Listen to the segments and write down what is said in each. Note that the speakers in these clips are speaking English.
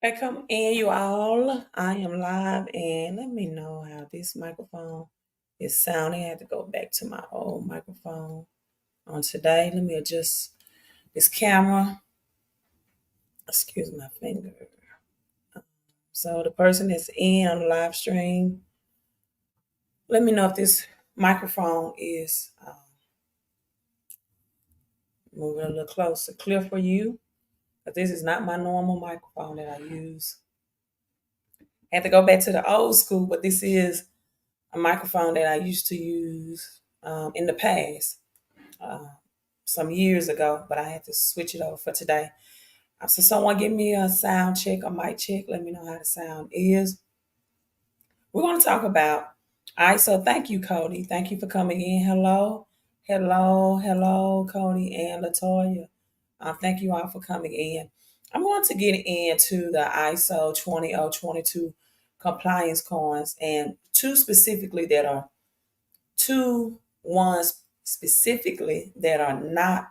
Okay, come in, you all. I am live, and let me know how this microphone is sounding. I had to go back to my old microphone on today. Let me adjust this camera. Excuse my finger. So the person that's in on the live stream, let me know if this microphone is moving a little closer, clear for you. But this is not my normal microphone that I use. I had to go back to the old school, but this is a microphone that I used to use in the past, some years ago, but I had to switch it over for today. So someone give me a sound check, a mic check. Let me know how the sound is. We're going to talk about, all right, so thank you, Cody. Thank you for coming in. Hello, Cody and Latoya. Thank you all for coming in. I'm going to get into the ISO 20022 compliance coins, and two ones specifically that are not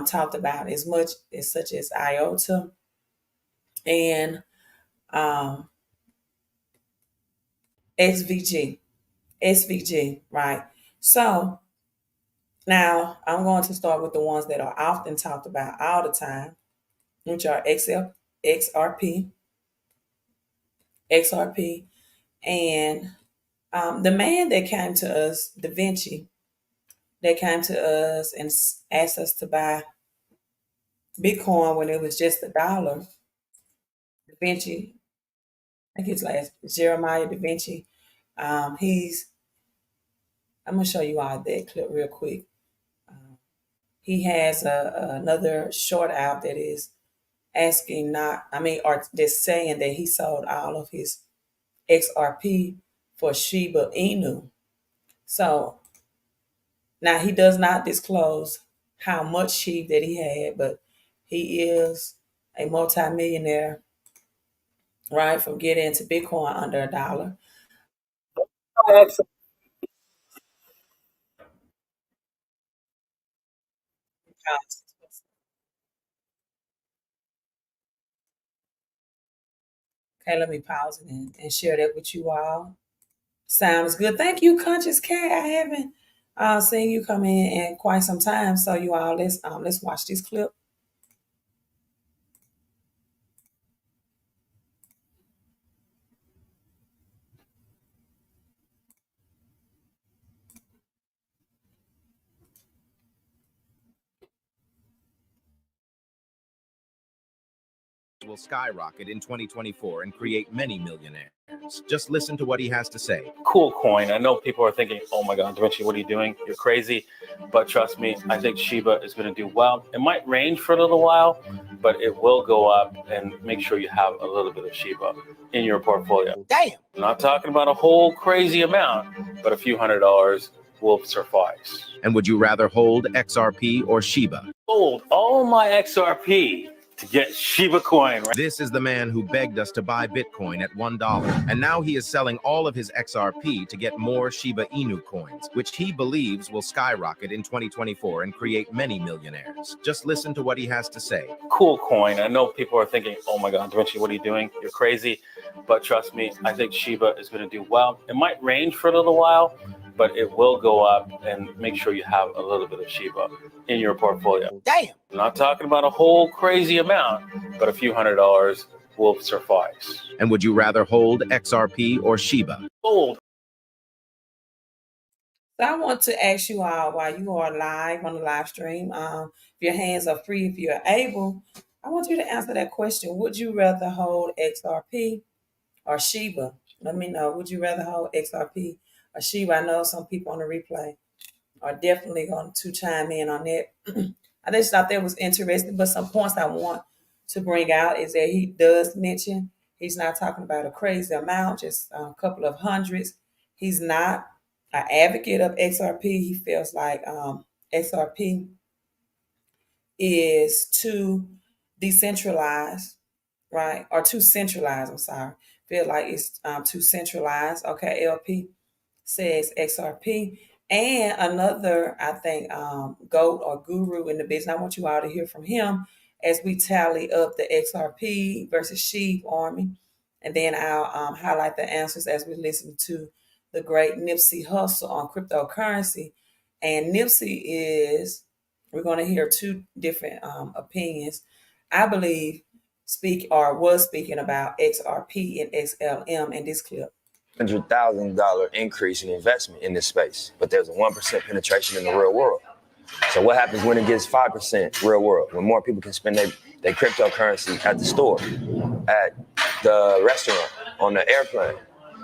talked about as much as such as IOTA and SVG, right? So now I'm going to start with the ones that are often talked about all the time, which are XRP, and the man that came to us, Da Vinci, that came to us and asked us to buy Bitcoin when it was just $1. Da Vinci, I think his last Jeremiah Da Vinci. I'm gonna show you all that clip real quick. He has another short out that is asking or just saying that he sold all of his XRP for Shiba Inu. So now he does not disclose how much SHIB that he had, but he is a multimillionaire, right, from getting into Bitcoin under $1. Okay, let me pause it and share that with you all. Sounds good. Thank you, Conscious Cat. I haven't seen you come in quite some time. So you all, let's watch this clip. Will skyrocket in 2024 and create many millionaires. Just listen to what he has to say. Cool coin. I know people are thinking, oh my God, Da Vinci, what are you doing? You're crazy. But trust me, I think Shiba is going to do well. It might range for a little while, but it will go up, and make sure you have a little bit of Shiba in your portfolio. Damn. I'm not talking about a whole crazy amount, but a few $100s will suffice. And would you rather hold XRP or Shiba? Hold all my XRP to get Shiba coin. Right? This is the man who begged us to buy Bitcoin at $1, and now he is selling all of his XRP to get more Shiba Inu coins, which he believes will skyrocket in 2024 and create many millionaires. Just listen to what he has to say. Cool coin. I know people are thinking, oh my God, Da Vinci, what are you doing? You're crazy. But trust me, I think Shiba is going to do well. It might range for a little while, but it will go up, and make sure you have a little bit of Shiba in your portfolio. Damn. I'm not talking about a whole crazy amount, but a few $100s will suffice. And would you rather hold XRP or Shiba? Hold. So I want to ask you all while you are live on the live stream, if your hands are free, if you're able, I want you to answer that question. Would you rather hold XRP or Shiba? Let me know. Would you rather hold XRP or Shiba? I know some people on the replay are definitely going to chime in on that. I just thought that was interesting, but some points I want to bring out is that he does mention he's not talking about a crazy amount, just a couple of hundreds. He's not an advocate of XRP. He feels like XRP is too decentralized, right? Or too centralized, I'm sorry. Feel like it's too centralized. Okay, LP says XRP. And another, I think, GOAT or guru in the business, I want you all to hear from him, as we tally up the XRP versus SHIB army. And then I'll highlight the answers as we listen to the great Nipsey Hussle on cryptocurrency. And Nipsey is, we're going to hear two different opinions. I believe was speaking about XRP and XLM in this clip. $100,000 increase in investment in this space, but there's a 1% penetration in the real world. So what happens when it gets 5% real world? When more people can spend their cryptocurrency at the store, at the restaurant, on the airplane,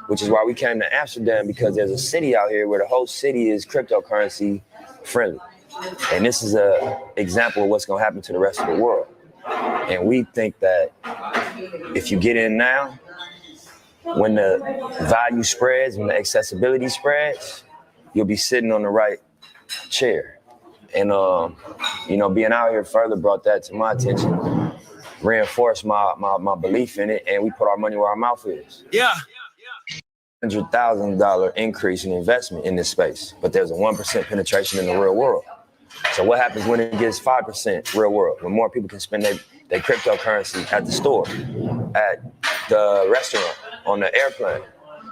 which is why we came to Amsterdam, because there's a city out here where the whole city is cryptocurrency friendly. And this is an example of what's going to happen to the rest of the world. And we think that if you get in now, when the value spreads, when the accessibility spreads, you'll be sitting on the right chair. And, being out here further brought that to my attention, reinforced my belief in it, and we put our money where our mouth is. Yeah. $100,000 increase in investment in this space, but there's a 1% penetration in the real world. So what happens when it gets 5% real world? When more people can spend their cryptocurrency at the store, at the restaurant, on the airplane,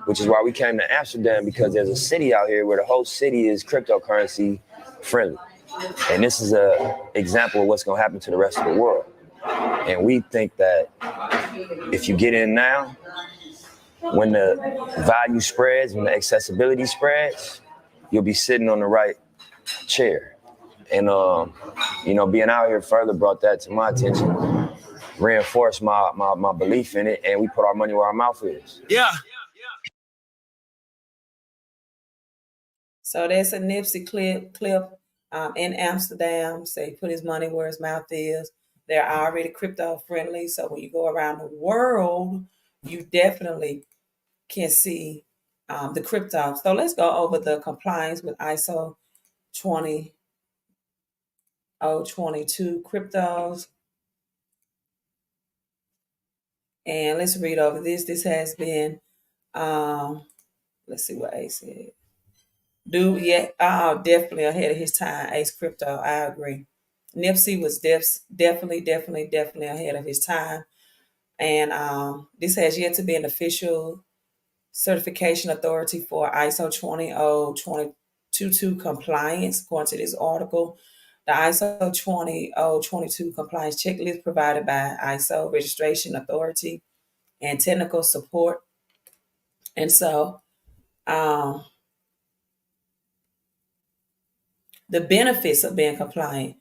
which is why we came to Amsterdam, because there's a city out here where the whole city is cryptocurrency friendly. And this is an example of what's going to happen to the rest of the world. And we think that if you get in now, when the value spreads, when the accessibility spreads, you'll be sitting on the right chair. And, being out here further brought that to my attention, reinforced my belief in it, and we put our money where our mouth is. Yeah. So that's a Nipsey clip in Amsterdam. Say put his money where his mouth is. They're already crypto friendly. So when you go around the world, you definitely can see the crypto. So let's go over the compliance with ISO 20022 cryptos. And let's read over this. This has been, let's see what Ace said. Definitely ahead of his time, Ace Crypto. I agree. Nipsey was definitely ahead of his time. And this has yet to be an official certification authority for ISO 20022 compliance, according to this article. The ISO 20022 compliance checklist provided by ISO Registration Authority and technical support. And so the benefits of being compliant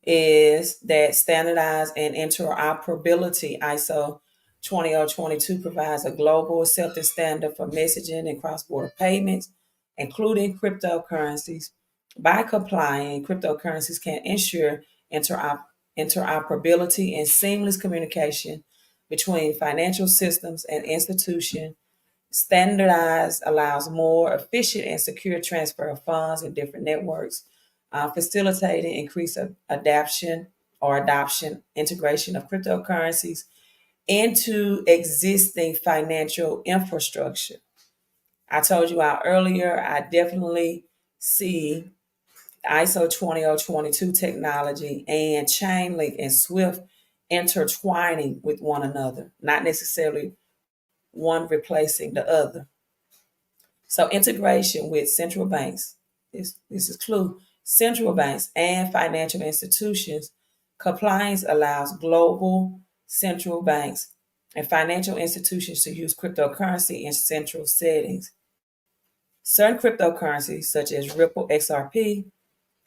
is that standardized and interoperability. ISO 20022 provides a global accepted standard for messaging and cross-border payments, including cryptocurrencies. By complying, cryptocurrencies can ensure interoperability and seamless communication between financial systems and institutions. Standardized allows more efficient and secure transfer of funds in different networks, facilitating increased adoption, integration of cryptocurrencies into existing financial infrastructure. I told you out earlier, I definitely see ISO 20022 technology and Chainlink and Swift intertwining with one another, not necessarily one replacing the other. So integration with central banks, this is clue, central banks and financial institutions. Compliance allows global central banks and financial institutions to use cryptocurrency in central settings. Certain cryptocurrencies such as Ripple XRP,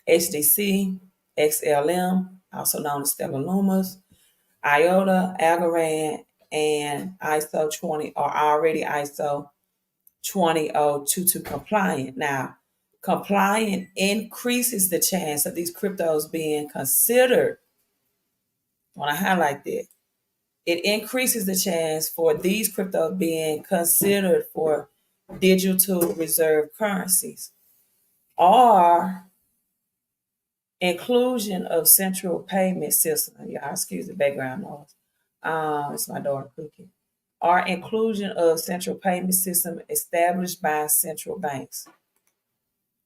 HDC, XLM, also known as Stellar Lumas, IOTA, Algorand, and ISO 20 are already ISO 20022 compliant. Now, compliant increases the chance of these cryptos being considered. I want to highlight that. It increases the chance for these cryptos being considered for digital reserve currencies or inclusion of central payment system. Y'all excuse the background noise. It's my daughter cooking. Or inclusion of central payment system established by central banks.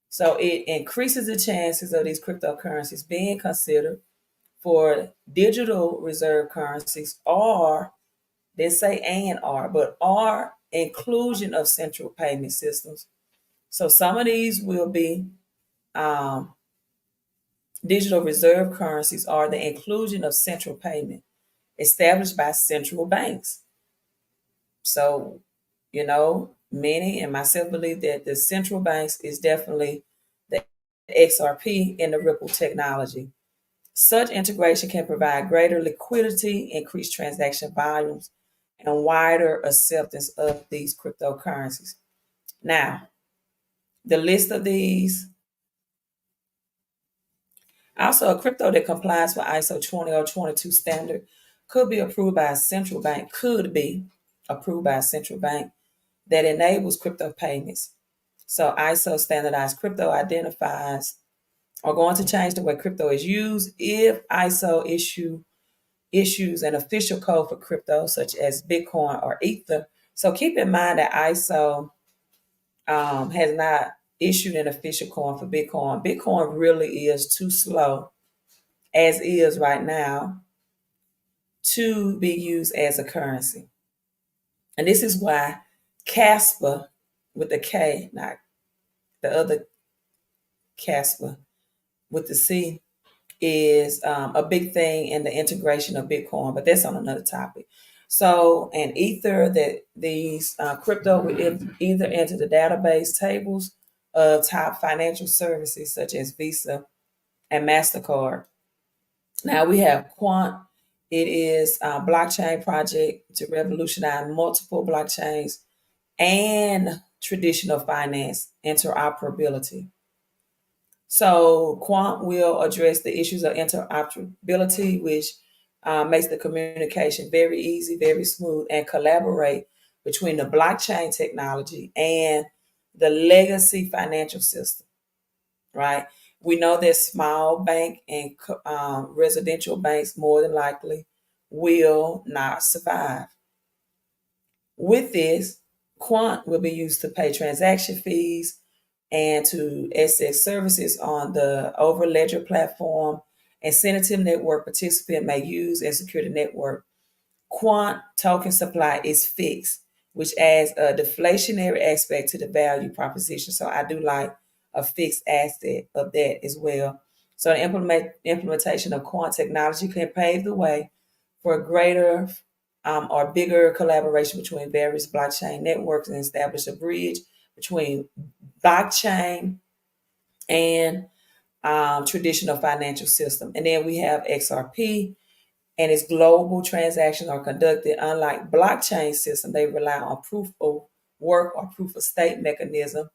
So it increases the chances of these cryptocurrencies being considered for digital reserve currencies are, they say and are, but are inclusion of central payment systems. So some of these will be digital reserve currencies are the inclusion of central payment established by central banks. So, many and myself believe that the central banks is definitely the XRP and the Ripple technology. Such integration can provide greater liquidity, increased transaction volumes, and wider acceptance of these cryptocurrencies. Now, the list of these, also a crypto that complies with ISO 20022 standard could be approved by a central bank, that enables crypto payments. So ISO standardized crypto identifies are going to change the way crypto is used if ISO issues an official code for crypto, such as Bitcoin or Ether. So keep in mind that ISO has not issued an official coin for Bitcoin. Bitcoin really is too slow, as is right now, to be used as a currency. And this is why Casper, with the K, not the other Casper with the C, is a big thing in the integration of Bitcoin, but that's on another topic. So, and Ether, that these crypto would either enter the database tables of top financial services such as Visa and MasterCard. Now we have Quant. It is a blockchain project to revolutionize multiple blockchains and traditional finance interoperability. So Quant will address the issues of interoperability, which makes the communication very easy, very smooth, and collaborate between the blockchain technology and the legacy financial system, right? We know that small bank and residential banks more than likely will not survive. With this, Quant will be used to pay transaction fees and to access services on the Overledger platform. And Sensitive Network participant may use and secure the network. Quant token supply is fixed, which adds a deflationary aspect to the value proposition. So I do like a fixed asset of that as well. So the implementation of Quant technology can pave the way for greater or bigger collaboration between various blockchain networks and establish a bridge between blockchain and traditional financial system. And then we have XRP, and its global transactions are conducted unlike blockchain system. They rely on proof of work or proof of stake mechanism.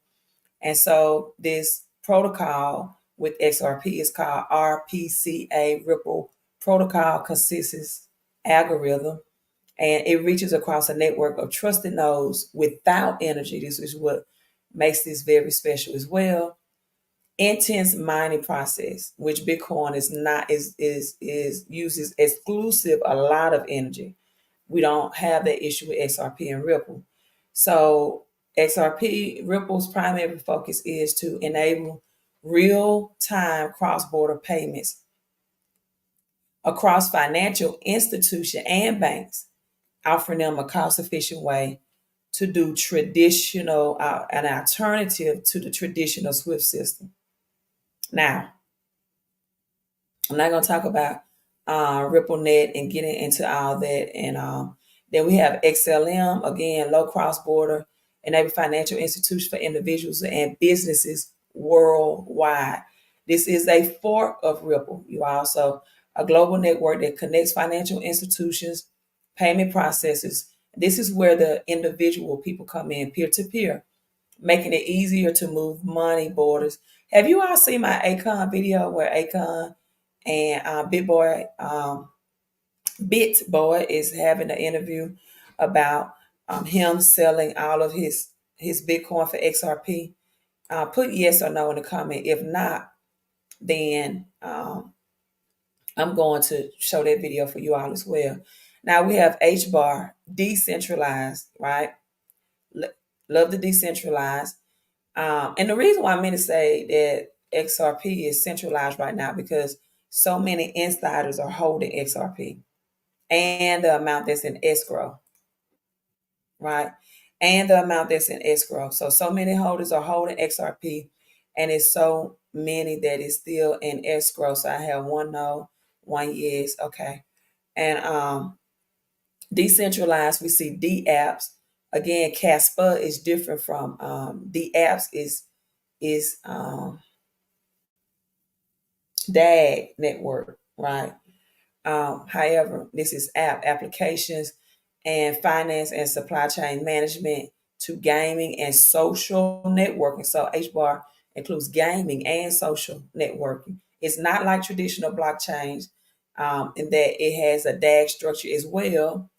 And so this protocol with XRP is called RPCA, Ripple Protocol Consensus Algorithm. And it reaches across a network of trusted nodes without energy. This is what makes this very special as well. Intense mining process, which Bitcoin is not is uses exclusive a lot of energy. We don't have that issue with XRP and Ripple. So XRP Ripple's primary focus is to enable real-time cross-border payments across financial institutions and banks, offering them a cost-efficient way to do traditional, an alternative to the traditional SWIFT system. Now, I'm not going to talk about RippleNet and getting into all that. And then we have XLM, again, low cross-border, enable financial institutions for individuals and businesses worldwide. This is a fork of Ripple. You also a global network that connects financial institutions, payment processes. This is where the individual people come in, peer-to-peer, making it easier to move money borders. Have you all seen my Akon video where Akon and BitBoy is having an interview about him selling all of his Bitcoin for XRP? Put yes or no in the comment. If not, then I'm going to show that video for you all as well. Now we have HBAR, decentralized, right? Love to decentralize. And the reason why I'm going to say that XRP is centralized right now, because so many insiders are holding XRP and the amount that's in escrow, right? And the amount that's in escrow. So many holders are holding XRP, and it's so many that is still in escrow. So I have one no, one yes, okay. And decentralized, we see D apps. Again, Casper is different from D apps is DAG network, right? However, this is applications and finance and supply chain management to gaming and social networking. So HBAR includes gaming and social networking. It's not like traditional blockchains in that it has a DAG structure as well,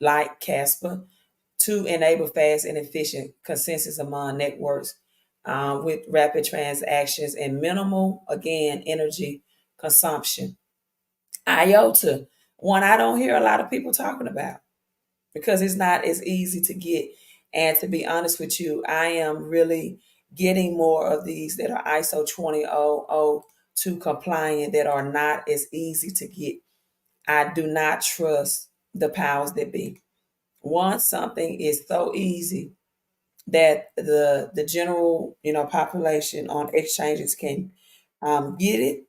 like Casper, to enable fast and efficient consensus among networks with rapid transactions and minimal, again, energy consumption. IOTA, one I don't hear a lot of people talking about because it's not as easy to get. And to be honest with you, I am really getting more of these that are ISO 20002 compliant that are not as easy to get. I do not trust the powers that be. Once something is so easy that the general population on exchanges can get it,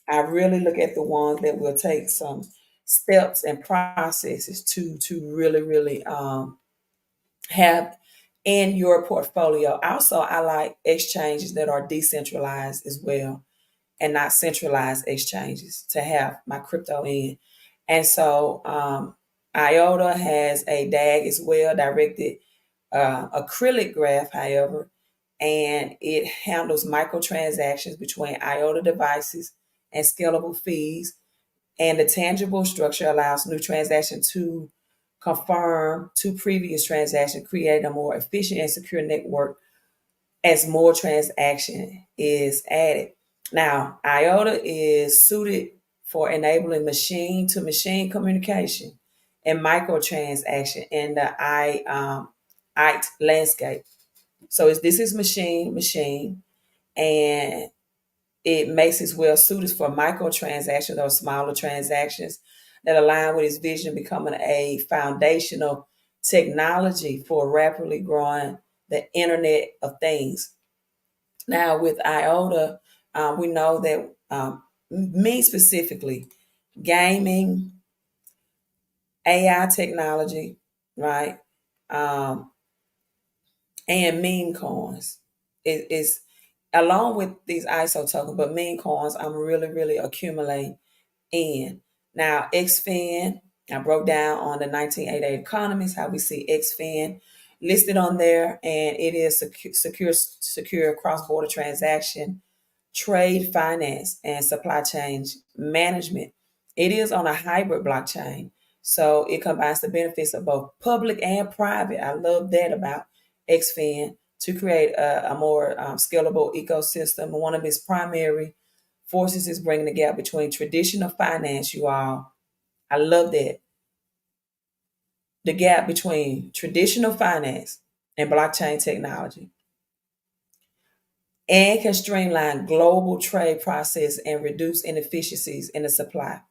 I really look at the ones that will take some steps and processes to really have in your portfolio. Also, I like exchanges that are decentralized as well and not centralized exchanges to have my crypto in. And so IOTA has a DAG as well, directed acrylic graph, however, and it handles microtransactions between IOTA devices and scalable fees. And the tangible structure allows new transaction to confirm to previous transaction, create a more efficient and secure network as more transaction is added. Now, IOTA is suited for enabling machine to machine communication and microtransaction in the IT landscape. So this is machine, and it makes it well suited for microtransactions or smaller transactions that align with its vision, becoming a foundational technology for rapidly growing the Internet of Things. Now, with IOTA, we know that me specifically, gaming, AI technology, right, and meme coins is along with these ISO tokens, but meme coins I'm really accumulating in. Now, XFIN, I broke down on the 1988 economies how we see XFIN listed on there, and it is secure cross-border transaction, trade finance, and supply chain management. It is on a hybrid blockchain, so it combines the benefits of both public and private. I love that about XFIN to create a more scalable ecosystem. One of its primary forces is bringing the gap between traditional finance, you all. I love that. The gap between traditional finance and blockchain technology, and can streamline global trade process and reduce inefficiencies in the supply.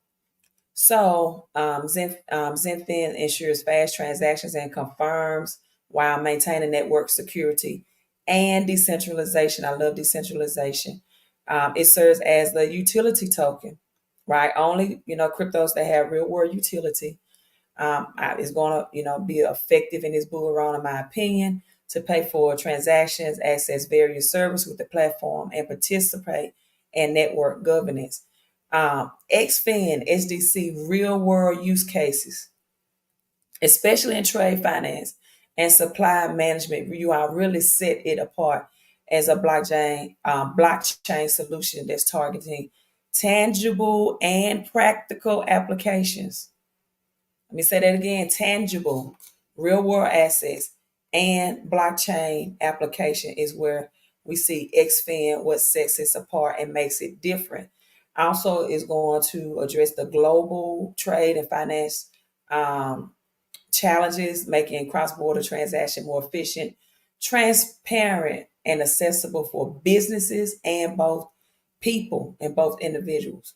So Zenfin ensures fast transactions and confirms while maintaining network security and decentralization. I love decentralization. It serves as the utility token, right? Only cryptos that have real world utility is going to be effective in this bull run, in my opinion, to pay for transactions, access various services with the platform, and participate in network governance. XFIN, SDC, real world use cases, especially in trade finance and supply management, you are really set it apart as a blockchain solution that's targeting tangible and practical applications. Let me say that again: tangible, real world assets, and blockchain application is where we see XFIN, what sets it apart and makes it different. Also, is going to address the global trade and finance challenges, making cross-border transaction more efficient, transparent, and accessible for businesses and both people and both individuals.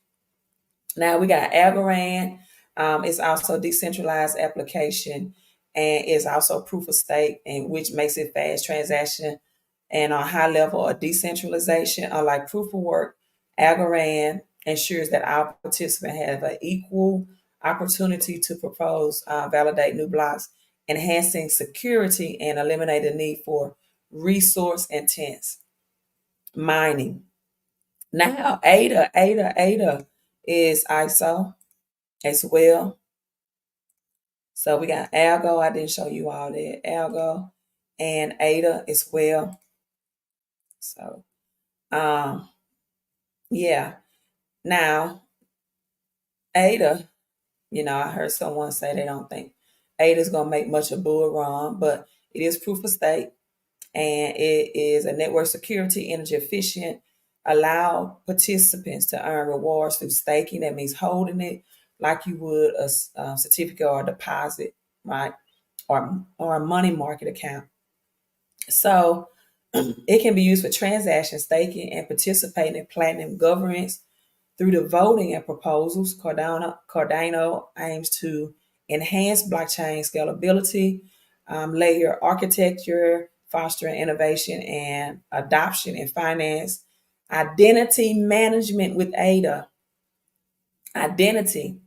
Now we got Algorand. It's also a decentralized application and is also proof of stake, and which makes it fast transaction and a high level of decentralization. Unlike proof of work, Algorand ensures that all participants have an equal opportunity to propose, validate new blocks, enhancing security and eliminate the need for resource intense mining. Now, ADA is ISO as well. So we got Algo. I didn't show you all that. Algo and ADA as well. So, yeah. Now, ADA, I heard someone say they don't think ADA is going to make much of bull run, but it is proof of stake, and it is a network security, energy efficient, allow participants to earn rewards through staking. That means holding it like you would a certificate or a deposit, right? Or a money market account. So it can be used for transaction staking and participating in platinum governance through the voting and proposals. Cardano aims to enhance blockchain scalability, layer architecture, fostering innovation and adoption in finance, identity management with ADA. Identity,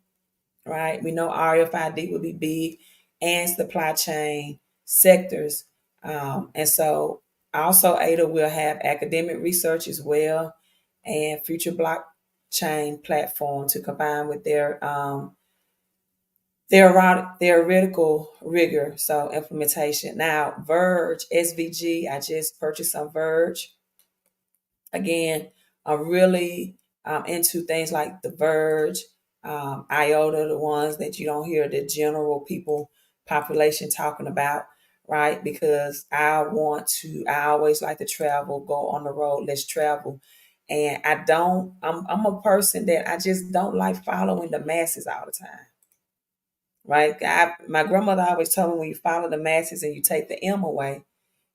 right? We know RFID will be big, and supply chain sectors. And so also ADA will have academic research as well and future blockchain platform to combine with theoretical rigor, so implementation. Now, Verge, SVG, I just purchased some Verge. Again, I'm really into things like the Verge, IOTA, the ones that you don't hear the general people population talking about, right? Because I always like to travel, go on the road, let's travel. And I'm a person that I just don't like following the masses all the time, right? My grandmother always told me when you follow the masses and you take the M away,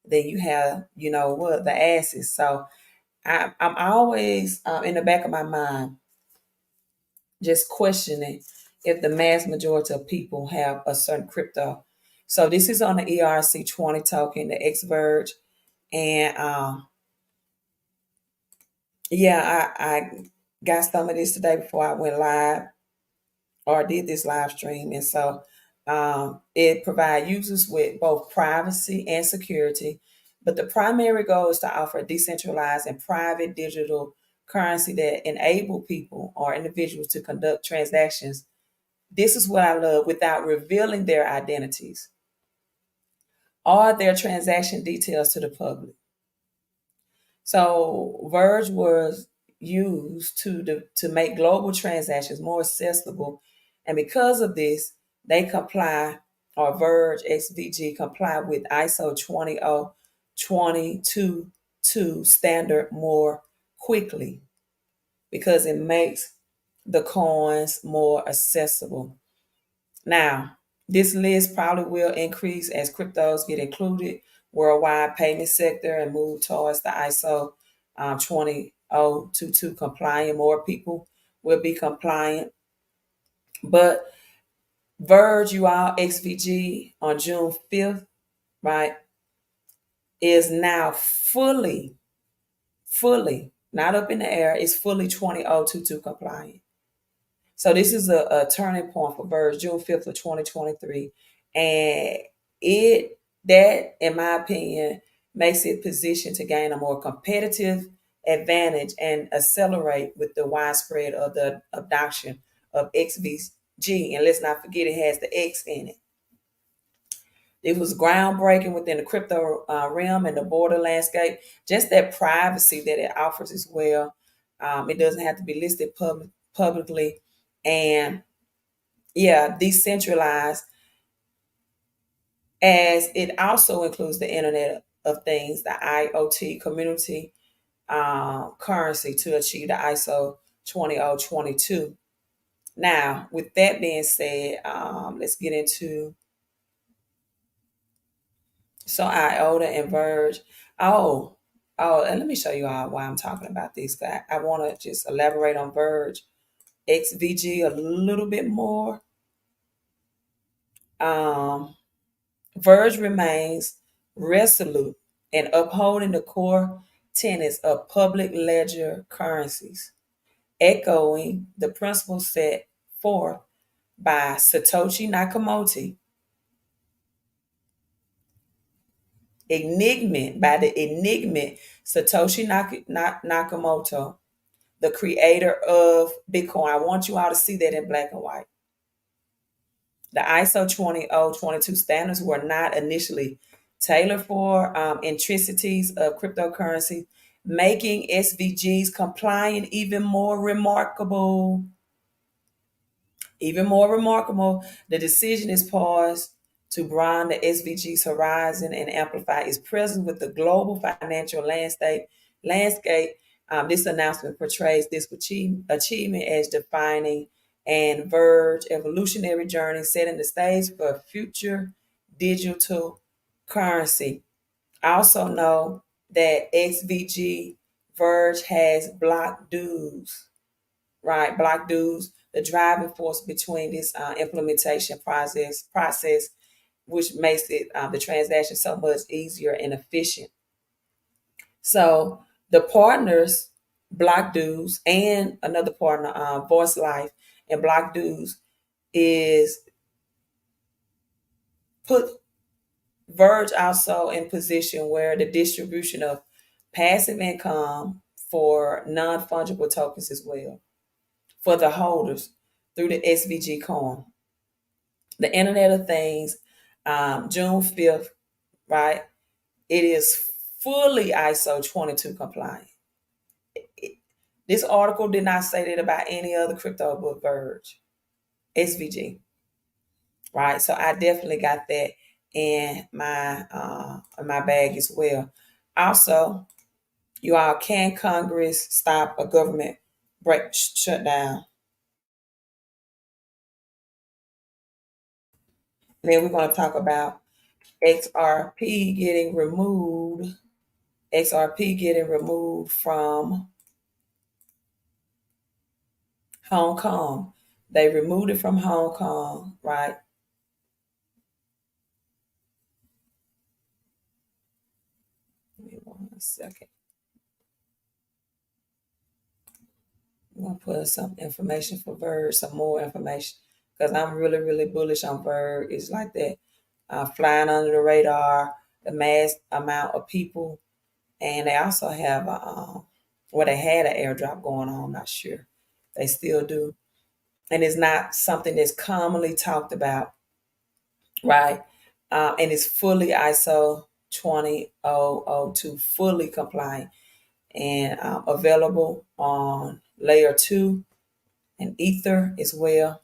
then you have, the asses. So I'm always in the back of my mind just questioning if the mass majority of people have a certain crypto. So this is on the ERC20 token, the X Verge, and I got some of this today before I went live or did this live stream, and so it provides users with both privacy and security. But the primary goal is to offer a decentralized and private digital currency that enable people or individuals to conduct transactions. This is what I love, without revealing their identities or their transaction details to the public. So Verge was used to make global transactions more accessible, and because of this, they comply, or Verge XVG comply with ISO 20022 standard more quickly because it makes the coins more accessible. Now, this list probably will increase as cryptos get included worldwide payment sector and move towards the ISO 20022 compliant. More people will be compliant. But Verge, XVG on June 5th, right, is now fully, not up in the air, it's fully 20022 compliant. So this is a turning point for Verge, June 5th of 2023. And that, in my opinion, makes it positioned to gain a more competitive advantage and accelerate with the widespread of the adoption of XVG. And let's not forget it has the X in it. It was groundbreaking within the crypto realm and the border landscape. Just that privacy that it offers as well. It doesn't have to be listed publicly. And decentralized, as it also includes the Internet of Things, the IoT community currency to achieve the ISO 20022. Now, with that being said, let's get into IOTA and Verge. Oh, Oh, and let me show you all why I'm talking about this. I want to just elaborate on Verge XVG a little bit more. Verge remains resolute in upholding the core tenets of public ledger currencies, echoing the principles set forth by Satoshi Nakamoto, enigmatic Satoshi Nakamoto, the creator of Bitcoin. I want you all to see that in black and white. The ISO 20022 standards were not initially tailored for intricacies of cryptocurrency, making SVG's compliant even more remarkable. Even more remarkable, the decision is poised to broaden the SVG's horizon and amplify its presence with the global financial landscape. This announcement portrays this achievement as defining and Verge evolutionary journey, setting the stage for future digital currency. I also know that XVG Verge has block dues, right? Block dues, the driving force between this implementation process, which makes it the transaction so much easier and efficient. So the partners, Block Dues, and another partner, Voice Life, and Block Dues is put Verge also in position where the distribution of passive income for non-fungible tokens as well for the holders through the SVG coin. The Internet of Things, June 5th, right? It is fully ISO 22 compliant. This article did not say that about any other crypto but Verge, SVG, right? So I definitely got that in my bag as well. Also, you all, can Congress stop a government shutdown? Then we're going to talk about XRP getting removed. XRP getting removed from Hong Kong. They removed it from Hong Kong, right? Give me 1 second. I'm going to put some information for Verge, some more information, because I'm really, really bullish on Verge. It's like that flying under the radar, the mass amount of people. And they also have, they had an airdrop going on, I'm not sure. They still do. And it's not something that's commonly talked about, right? And it's fully ISO 20002, fully compliant, and available on layer 2 and Ether as well.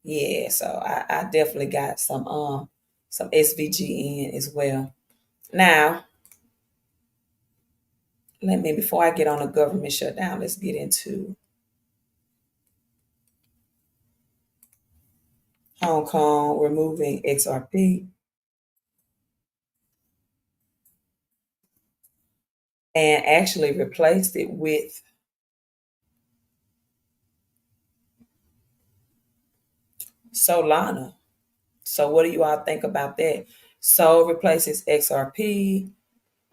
Yeah, so I definitely got some SVG in as well. Now, before I get on a government shutdown, let's get into Hong Kong removing XRP and actually replaced it with Solana. So what do you all think about that? So replaces XRP.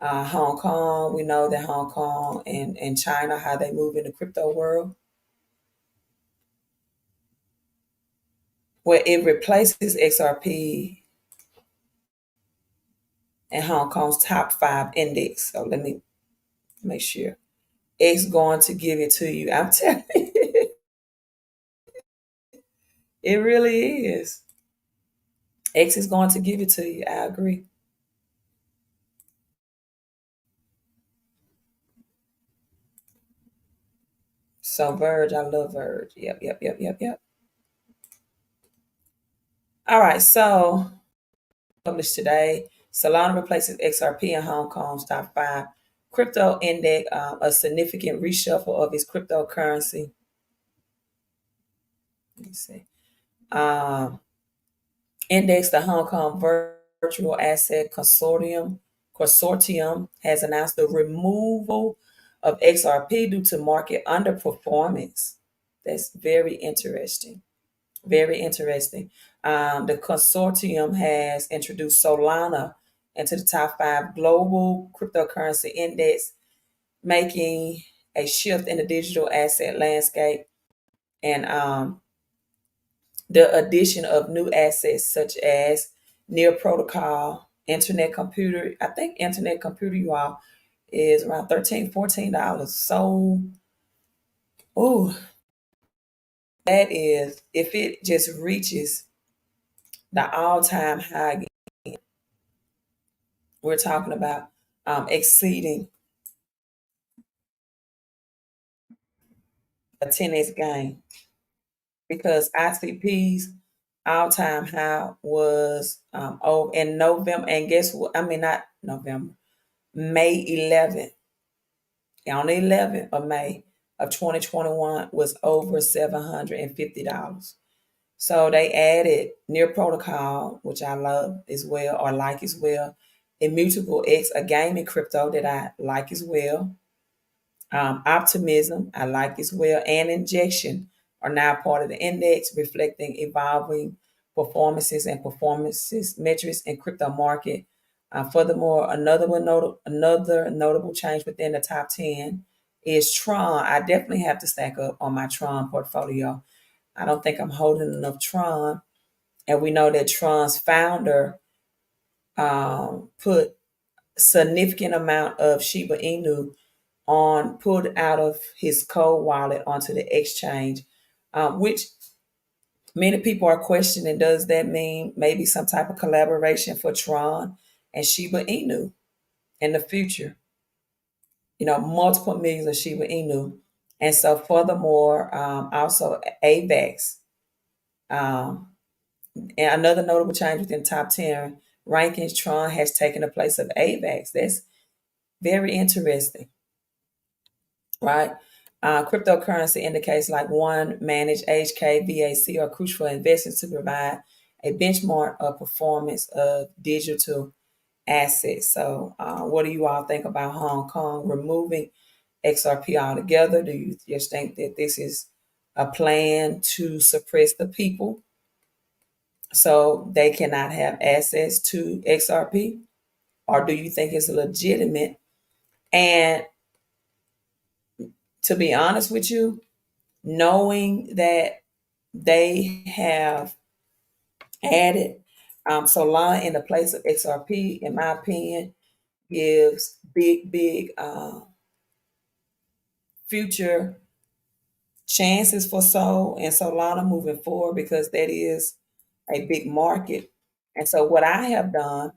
Hong Kong, we know that Hong Kong and China, how they move in the crypto world, where it replaces XRP and Hong Kong's top 5 index. So let me make sure. X going to give it to you. I'm telling you, it really is. X is going to give it to you. I agree. So Verge, I love Verge. Yep. All right, so published today, Solana replaces XRP in Hong Kong's top 5 crypto index, a significant reshuffle of its cryptocurrency. Let me see. Index, the Hong Kong Virtual Asset Consortium Consortium has announced the removal of XRP due to market underperformance. That's very interesting. Very interesting. The consortium has introduced Solana into the top 5 global cryptocurrency index, making a shift in the digital asset landscape, and the addition of new assets such as near protocol, internet computer. I think internet computer, you all, is around $13-14. So, oh, that is, if it just reaches the all-time high again, we're talking about exceeding a 10x gain, because ICP's all-time high was in November, and guess what? I mean, not November, May 11th. On the 11th of May of 2021 was over $750. So they added near protocol, which I love as well, or like as well. Immutable X, a gaming crypto that I like as well. Optimism, I like as well, and Injection are now part of the index, reflecting evolving performances and performances metrics in crypto market. Furthermore, another notable change within the top 10 is Tron. I definitely have to stack up on my Tron portfolio. I don't think I'm holding enough Tron, and we know that Tron's founder put significant amount of Shiba Inu pulled out of his cold wallet onto the exchange, which many people are questioning. Does that mean maybe some type of collaboration for Tron and Shiba Inu in the future? Multiple millions of Shiba Inu. And so furthermore, also AVAX. And another notable change within top 10 rankings, Tron has taken the place of AVAX. That's very interesting, right? Cryptocurrency indicates like one managed HK, VAC are crucial for investors to provide a benchmark of performance of digital assets. So, what do you all think about Hong Kong removing XRP altogether? Do you just think that this is a plan to suppress the people so they cannot have access to XRP? Or do you think it's legitimate? And to be honest with you, knowing that they have added Solana in the place of XRP, in my opinion, gives big future chances for Sol and Solana moving forward, because that is a big market. And so what I have done,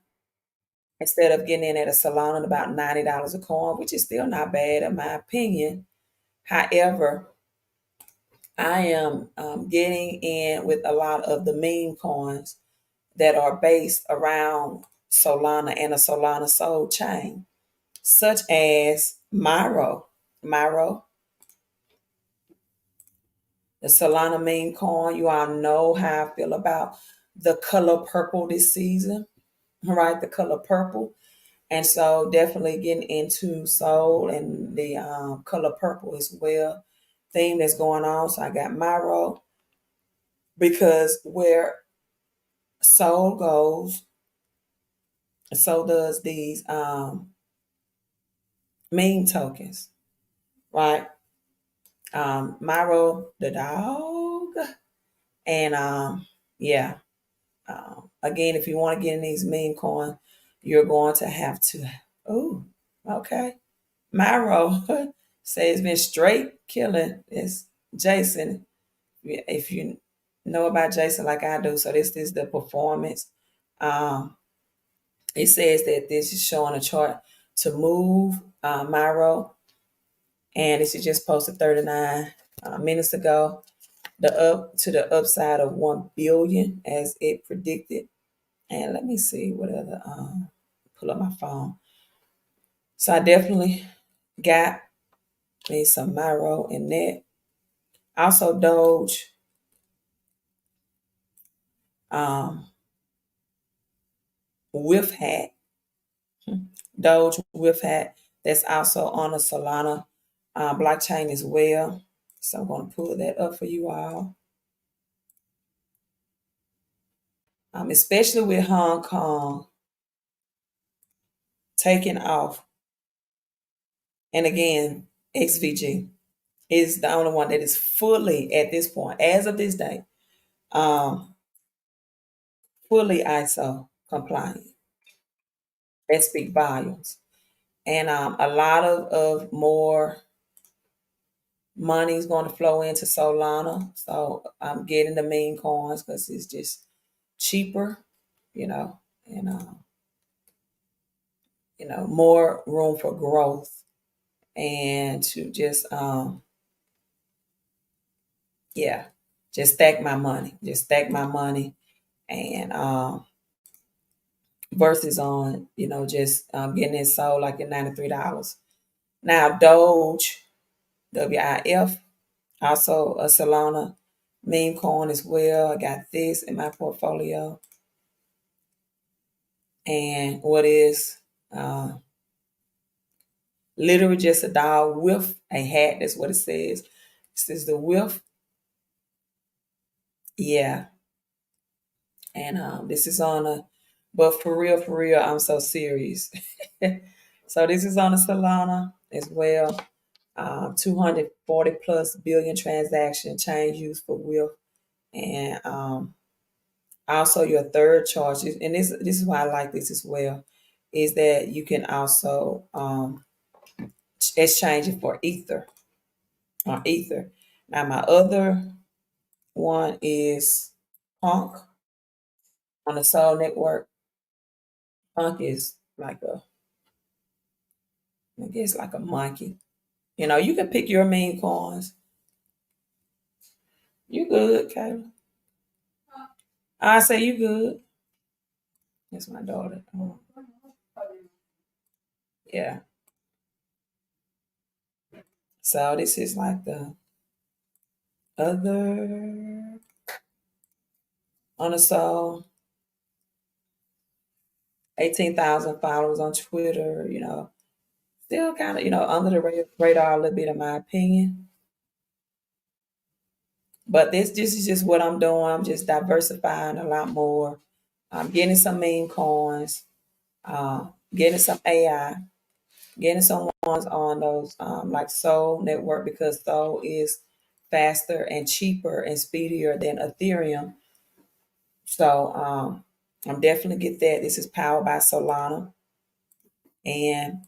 instead of getting in at a Solana at about $90 a coin, which is still not bad in my opinion, however, I am getting in with a lot of the meme coins that are based around Solana and a Solana Soul chain, such as Myro. Myro, the Solana meme coin. You all know how I feel about the color purple this season, right? The color purple. And so definitely getting into Soul and the color purple as well theme that's going on. So I got Myro, because where Soul goes, so does these meme tokens, right? Myro the dog, and yeah. Again, if you want to get in these meme coin, you're going to have to. Oh, okay. Myro says it's been straight killing. It's Jason. If you know about Jason like I do, so this is the performance. It says that this is showing a chart to move Myro, and this is just posted 39 minutes ago. To the upside of 1 billion as it predicted. And let me see what other pull up my phone. So I definitely got me some Myro in that. Also Doge. Whiff hat. Doge with hat. That's also on the Solana blockchain as well. So I'm going to pull that up for you all. Especially with Hong Kong taking off. And again, XVG is the only one that is fully at this point, as of this day, fully ISO compliant. That speak volumes. And a lot of more money is going to flow into Solana. So I'm getting the meme coins because it's just cheaper, and more room for growth and to just just stack my money, and versus on just getting it sold like at $93. Now Doge, WIF, also a Solana meme coin as well. I got this in my portfolio, and what is literally just a dog with a hat. That's what it says. This is the whiff. Yeah. And this is on a, but for real, I'm so serious. So this is on a Solana as well. 240 plus billion transaction chain used for whiff. And also your third charge, and this is why I like this as well, is that you can also exchange it for Ether. Ether. Now my other one is Punk on the Soul Network. Punk is like I guess like a monkey. You can pick your meme coins. You good, Kayla? I say you good. That's my daughter. Oh, yeah. So this is like the other on the Soul. 18,000 followers on Twitter. Still kind of under the radar a little bit in my opinion. But this is just what I'm doing. I'm just diversifying a lot more. I'm getting some meme coins, getting some AI, getting some ones on those like Soul Network, because Soul is faster and cheaper and speedier than Ethereum. So I'm definitely get that. This is powered by Solana, and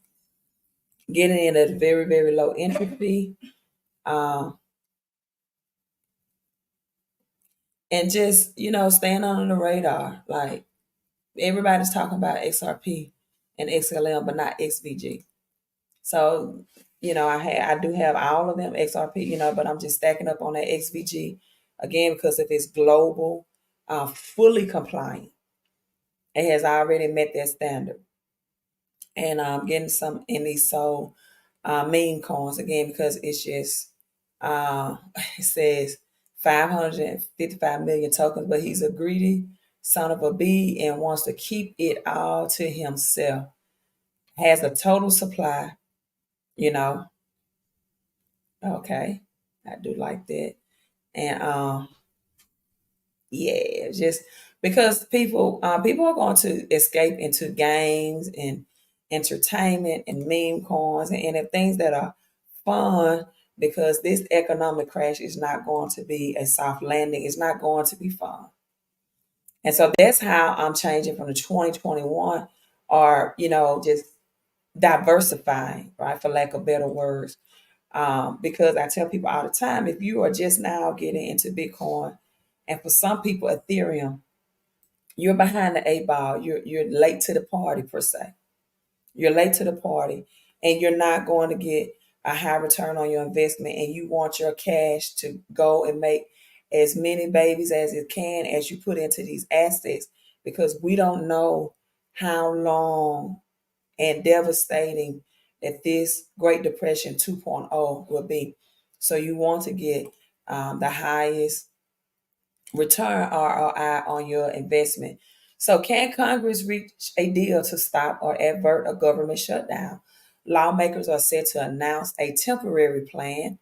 getting in at a very, very low entry fee. And just, staying under the radar. Like everybody's talking about XRP and XLM, but not XVG. So, I do have all of them XRP, but I'm just stacking up on that XVG again because of its global, fully compliant. It has already met that standard. And I'm getting some in these meme coins again because it's just it says 555 million tokens, but he's a greedy son of a bee and wants to keep it all to himself. Has a total supply, you know. Okay, I do like that. And yeah, just because people are going to escape into games and entertainment and meme coins and things that are fun, because this economic crash is not going to be a soft landing. It's not going to be fun. And so that's how I'm changing from the 2021, or just diversifying, right, for lack of better words. Because I tell people all the time, if you are just now getting into Bitcoin, and for some people Ethereum, you're behind the eight ball. You're late to the party per se. You're late to the party, and you're not going to get a high return on your investment. And you want your cash to go and make as many babies as it can as you put into these assets, because we don't know how long and devastating that this Great Depression 2.0 will be. So you want to get the highest return ROI on your investment. So, can Congress reach a deal to stop or avert a government shutdown? Lawmakers are set to announce a temporary plan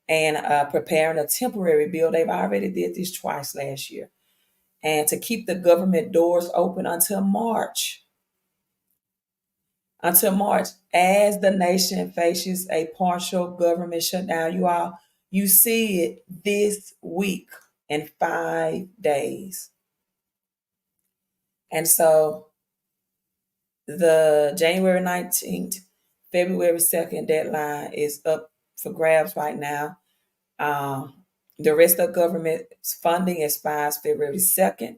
and preparing a temporary bill. They've already did this twice last year. And to keep the government doors open until March. Until March, as the nation faces a partial government shutdown. You see it this week in 5 days. And so the January 19th, February 2nd deadline is up for grabs right now. The rest of government's funding expires February 2nd,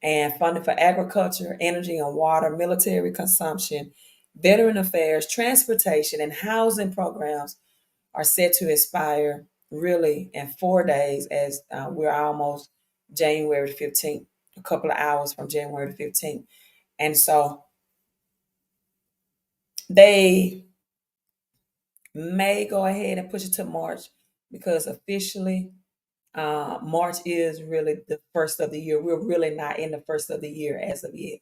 and funding for agriculture, energy and water, military consumption, veteran affairs, transportation, and housing programs are set to expire really in 4 days, as we're almost January 15th, a couple of hours from January 15th. And so they may go ahead and push it to March, because officially March is really the first of the year. We're really not in the first of the year as of yet.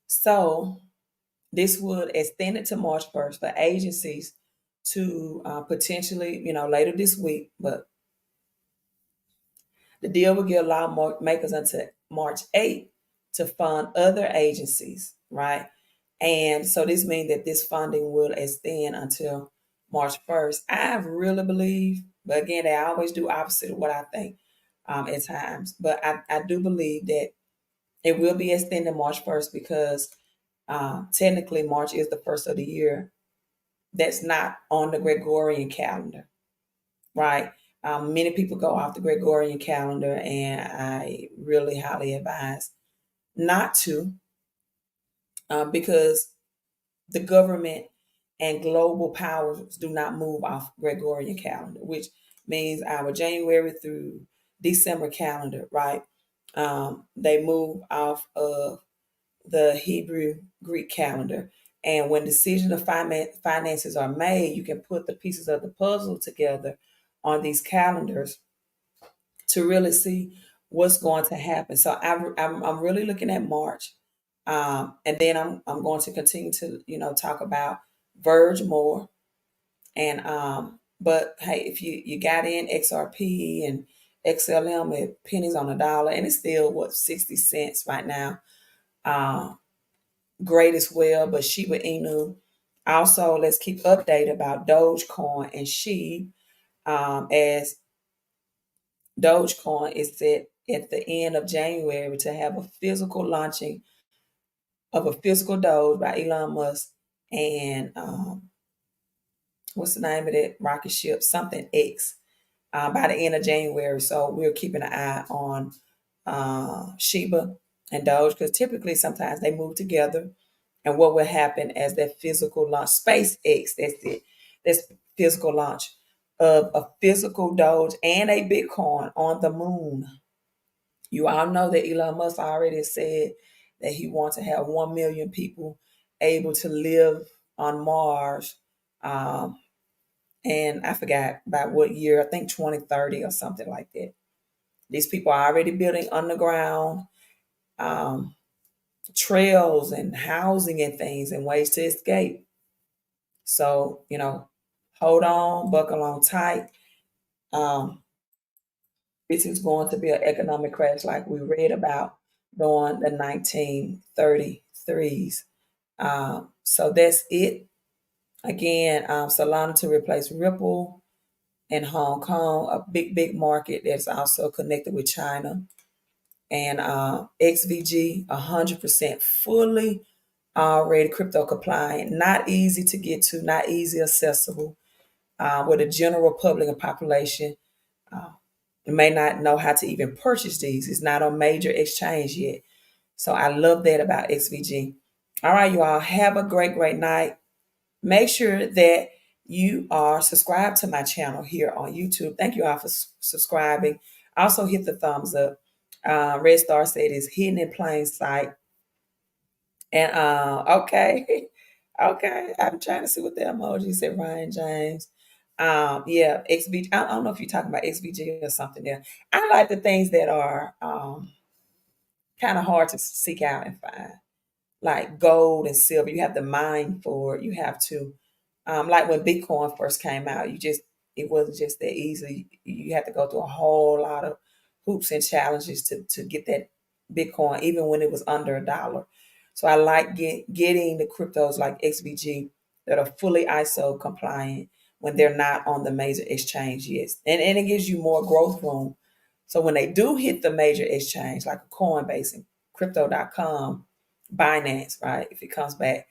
So this would extend it to March 1st for agencies to potentially, later this week, but the deal will give lawmakers until March 8th to fund other agencies, right? And so this means that this funding will extend until March 1st. I really believe, but again, they always do opposite of what I think at times. But I do believe that it will be extended March 1st, because technically March is the first of the year that's not on the Gregorian calendar, right? Many people go off the Gregorian calendar, and I really highly advise not to, because the government and global powers do not move off Gregorian calendar, which means our January through December calendar, right? They move off of the Hebrew Greek calendar. And when decisions of finances are made, you can put the pieces of the puzzle together on these calendars to really see what's going to happen. So I'm really looking at March, and then I'm going to continue to talk about Verge more. And but hey, if you got in XRP and XLM at pennies on a dollar, and it's still 60 cents right now. Great as well, but Shiba Inu. Also, let's keep updated about Dogecoin and SHIB, as Dogecoin is set at the end of January to have a physical launching of a physical Doge by Elon Musk and what's the name of that rocket ship? Something X, by the end of January. So we're keeping an eye on Shiba and Doge, because typically sometimes they move together. And what will happen as that physical launch, SpaceX, that's it, that's physical launch of a physical Doge and a Bitcoin on the moon. You all know that Elon Musk already said that he wants to have 1 million people able to live on Mars. And I forgot about what year, I think 2030 or something like that. These people are already building underground trails and housing and things and ways to escape. So, hold on, buckle on tight. This is going to be an economic crash like we read about during the 1933s. So that's it. Again, Solana to replace Ripple in Hong Kong, a big market that's also connected with China. And XVG, 100% fully already crypto compliant, not easy to get to, not easy accessible, with the general public and population may not know how to even purchase these. It's not on major exchange yet. So I love that about XVG. All right, you all have a great night. Make sure that you are subscribed to my channel here on YouTube. Thank you all for subscribing. Also hit the thumbs up. Red Star said it's hidden in plain sight. And okay. Okay. I'm trying to see what the emoji said, Ryan James. Yeah, XBG. I don't know if you're talking about XBG or something there. I like the things that are kind of hard to seek out and find. Like gold and silver, you have to mine for it. You have to, like when Bitcoin first came out, it wasn't just that easy. You had to go through a whole lot of hoops and challenges to get that Bitcoin, even when it was under $1. So I like getting the cryptos like XVG that are fully ISO compliant when they're not on the major exchange yet. And it gives you more growth room. So when they do hit the major exchange, like a Coinbase and crypto.com, Binance, right? If it comes back,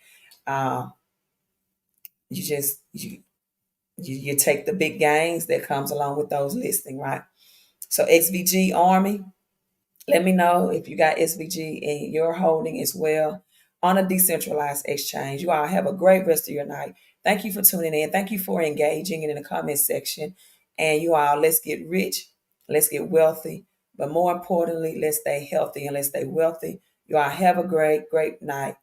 you just you take the big gains that comes along with those listing, right? So XVG Army, let me know if you got SVG in your holding as well on a decentralized exchange. You all have a great rest of your night. Thank you for tuning in. Thank you for engaging in the comment section. And you all, let's get rich, let's get wealthy, but more importantly, let's stay healthy and let's stay wealthy. You all have a great night.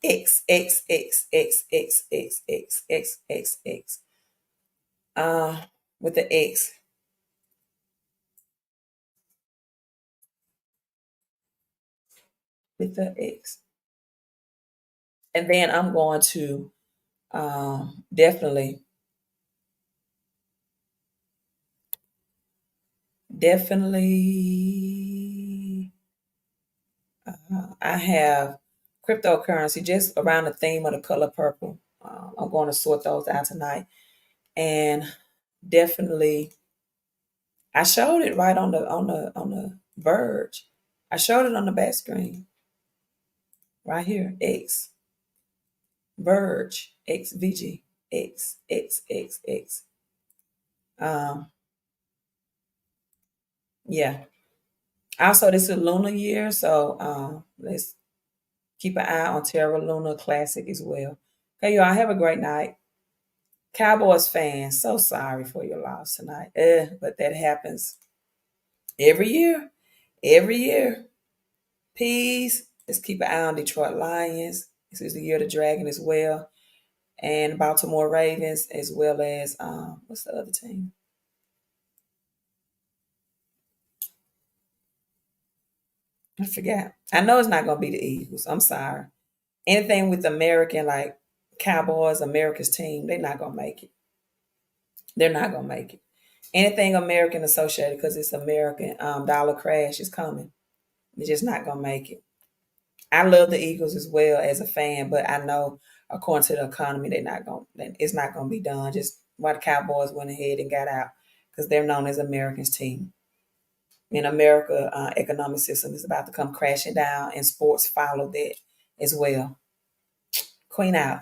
X X X X X X X X X X. With the X. With the X. And then I'm going to definitely I have cryptocurrency just around the theme of the color purple. I'm going to sort those out tonight. And definitely I showed it right on the Verge. I showed it on the back screen. Right here. X. Verge. XVG. X. X. X. X. Yeah. Also, this is lunar year, so let's keep an eye on Terra Luna Classic as well. Okay, y'all have a great night. Cowboys fans, so sorry for your loss tonight. But that happens every year. Every year. Peace. Let's keep an eye on Detroit Lions. This is the year of the Dragon as well. And Baltimore Ravens, as well as what's the other team? I forgot. I know it's not gonna be the Eagles. I'm sorry. Anything with American, like Cowboys, America's team, they're not gonna make it. They're not gonna make it. Anything American associated, because it's American, dollar crash is coming. They're just not gonna make it. I love the Eagles as well as a fan, but I know according to the economy, it's not gonna be done. Just why the Cowboys went ahead and got out because they're known as Americans team. In America, economic system is about to come crashing down, and sports follow that as well. Queen out.